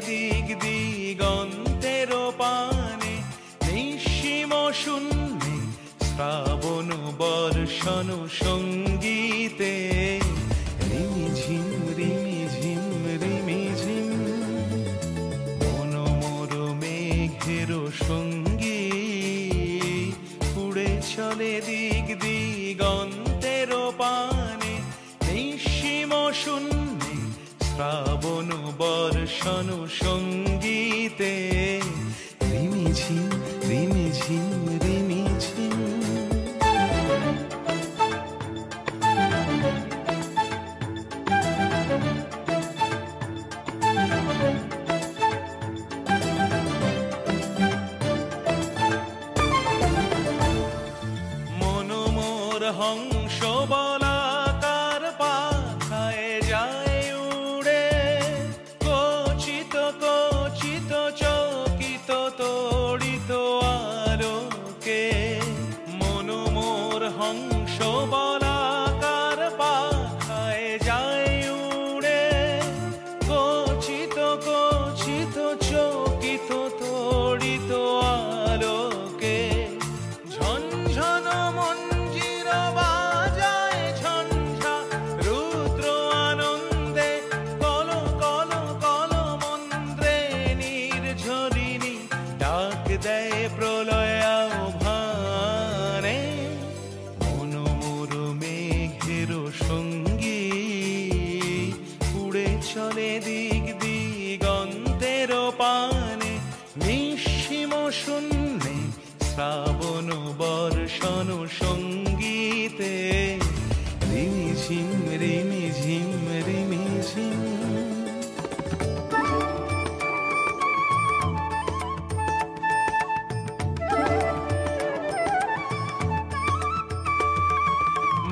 দিক দিগন্তের পানে, নিঃসীম শূন্যে শ্রাবণ বর্ষণ সঙ্গীতে। রিমিঝিম রিমিঝিম রিমিঝিম মন মোর মেঘের সঙ্গী, উড়ে চলে দিক দিগন্তের পানে, নিঃসীম শূন্যে শ্রাবণ বর্ষণ সঙ্গীতে। রিমিঝিম রিমিঝিম রিমিঝিম। মন মোর হংস বলাকার পাখায় যায় উড়ে, কচিত কচিত চকিত তড়িত আলোকে। মন মোর হংস বলাকার পাখায় যায় উড়ে, কচিত কচিত চকিত তড়িত আলোকে। ঝনঝন মঞ্জির বাজায় ঝঞ্ঝা রুদ্র আনন্দে, কল কল কল মন্ত্রে নির্ঝরিণী ডাক দেয় প্রলয় আহ্বানে। মন মোর মেঘের সঙ্গী, উড়ে চলে দিক দিগন্তের পানে, নিঃসীম শূন্যে শ্রাবণ বর্ষণ সঙ্গীতে। রিমিঝিম রিমিঝিম রিমিঝিম।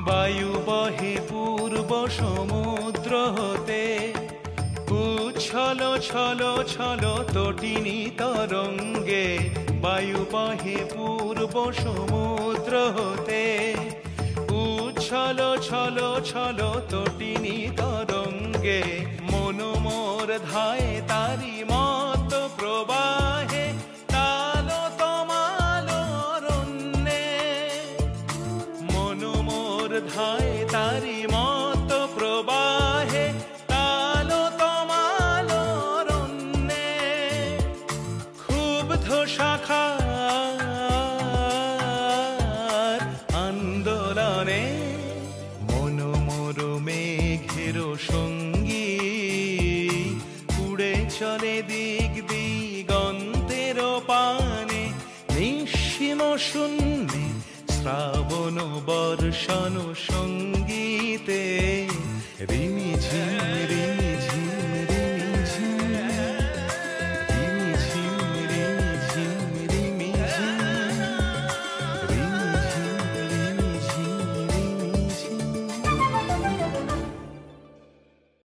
বায়ু বহে পূর্ব সমুদ্র হতে, উচ্ছল ছল ছল তটিনী তরঙ্গে। বায়ু বহে পূর্ব সমুদ্র হতে, উচ্ছল ছল ছল তটিনী তরঙ্গে। মন মোর ধায় তারি মত প্রবাহে, তাল তমাল অরণ্যে। মন মোর ধায় তারি মত প্রবাহে, তাল তমাল অরণ্যে। ক্ষুব্ধ শাখার আন্দোলনে, মন মোর মেঘের সঙ্গী, উড়ে চলে দিক দিগন্তের পানে, নিঃসীম শূন্যে শ্রাবণ বর্ষণ সঙ্গীতে।